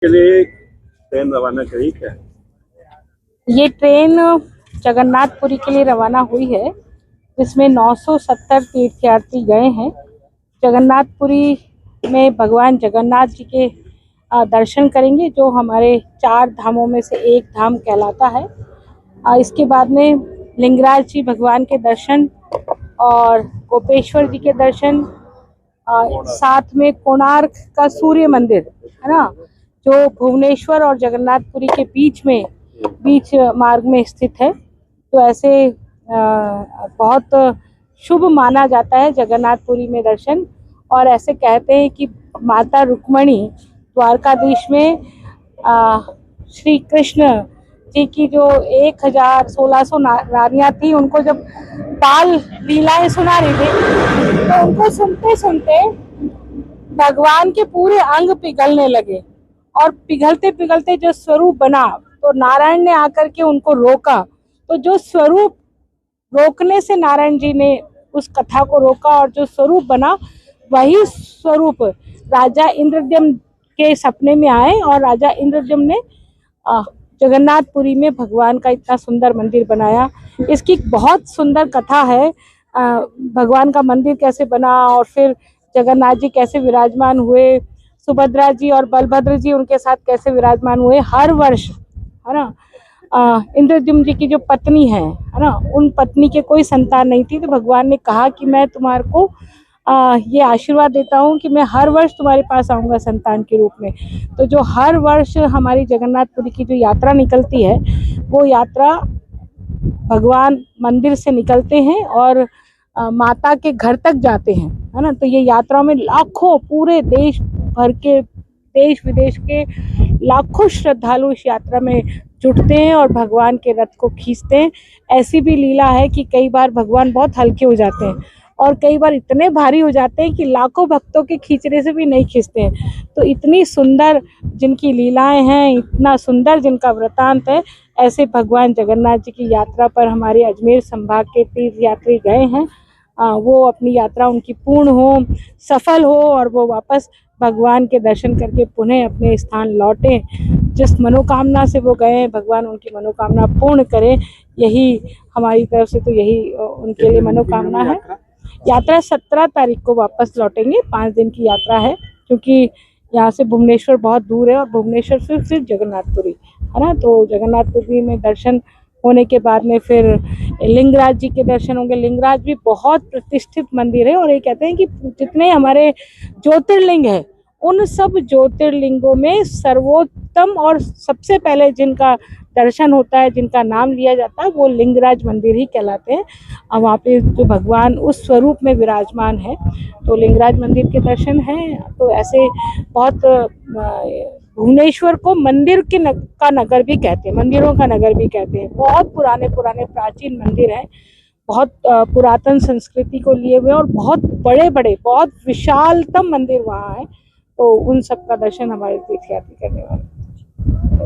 के लिए ट्रेन रवाना करी क्या? ये ट्रेन जगन्नाथपुरी के लिए रवाना हुई है, जिसमें 970 तीर्थयात्री गए हैं। जगन्नाथपुरी में भगवान जगन्नाथ जी के दर्शन करेंगे, जो हमारे 4 धामों में से एक धाम कहलाता है। इसके बाद में लिंगराज जी भगवान के दर्शन और गोपेश्वर जी के दर्शन, साथ में कोणार्क का सूर्य मंदिर है ना, जो भुवनेश्वर और जगन्नाथपुरी के बीच मार्ग में स्थित है। तो ऐसे बहुत शुभ माना जाता है जगन्नाथपुरी में दर्शन। और ऐसे कहते हैं कि माता रुक्मणी द्वारकाधीश में श्री कृष्ण जी की जो 1600 रानियां थी, उनको जब बाल लीलाएं सुना रही थी, तो उनको सुनते सुनते भगवान के पूरे अंग पिघलने लगे। और पिघलते पिघलते जो स्वरूप बना, तो नारायण ने आकर के उनको रोका। तो जो स्वरूप रोकने से नारायण जी ने उस कथा को रोका, और जो स्वरूप बना वही स्वरूप राजा इंद्रद्युम्न के सपने में आए, और राजा इंद्रद्युम्न ने जगन्नाथपुरी में भगवान का इतना सुंदर मंदिर बनाया। इसकी बहुत सुंदर कथा है। भगवान का मंदिर कैसे बना, और फिर जगन्नाथ जी कैसे विराजमान हुए, सुभद्रा जी और बलभद्र जी उनके साथ कैसे विराजमान हुए। हर वर्ष है ना, इंद्रद्युम्न जी की जो पत्नी है ना, उन पत्नी के कोई संतान नहीं थी, तो भगवान ने कहा कि मैं तुम्हारे को ये आशीर्वाद देता हूँ कि मैं हर वर्ष तुम्हारे पास आऊँगा संतान के रूप में। तो जो हर वर्ष हमारी जगन्नाथपुरी की जो यात्रा निकलती है, वो यात्रा भगवान मंदिर से निकलते हैं और माता के घर तक जाते हैं, है ना। तो ये यात्रा में लाखों, पूरे देश भर के, देश विदेश के लाखों श्रद्धालु इस यात्रा में जुटते हैं और भगवान के रथ को खींचते हैं। ऐसी भी लीला है कि कई बार भगवान बहुत हल्के हो जाते हैं, और कई बार इतने भारी हो जाते हैं कि लाखों भक्तों के खींचने से भी नहीं खींचते हैं। तो इतनी सुंदर जिनकी लीलाएं हैं, इतना सुंदर जिनका वृतांत है, ऐसे भगवान जगन्नाथ जी की यात्रा पर हमारे अजमेर संभाग के तीर्थयात्री गए हैं। वो अपनी यात्रा उनकी पूर्ण हो, सफल हो, और वो वापस भगवान के दर्शन करके पुनः अपने स्थान लौटें। जिस मनोकामना से वो गए, भगवान उनकी मनोकामना पूर्ण करें, यही हमारी तरफ से तो यही उनके लिए मनोकामना है। यात्रा 17 तारीख को वापस लौटेंगे। 5 दिन की यात्रा है, क्योंकि यहाँ से भुवनेश्वर बहुत दूर है, और भुवनेश्वर से फिर जगन्नाथपुरी है ना। तो जगन्नाथपुरी में दर्शन होने के बाद में फिर लिंगराज जी के दर्शन होंगे। लिंगराज भी बहुत प्रतिष्ठित मंदिर है, और ये कहते हैं कि जितने हमारे ज्योतिर्लिंग है, उन सब ज्योतिर्लिंगों में सर्वोत्तम और सबसे पहले जिनका दर्शन होता है, जिनका नाम लिया जाता है, वो लिंगराज मंदिर ही कहलाते हैं। और वहाँ पे जो भगवान उस स्वरूप में विराजमान है, तो लिंगराज मंदिर के दर्शन हैं। तो ऐसे बहुत भुवनेश्वर को मंदिर के का नगर भी कहते हैं, मंदिरों का नगर भी कहते हैं। बहुत पुराने पुराने प्राचीन मंदिर हैं, बहुत पुरातन संस्कृति को लिए हुए, और बहुत बड़े बड़े, बहुत विशालतम मंदिर वहाँ है। तो उन सब का दर्शन हमारे तीर्थयात्री करने वाले।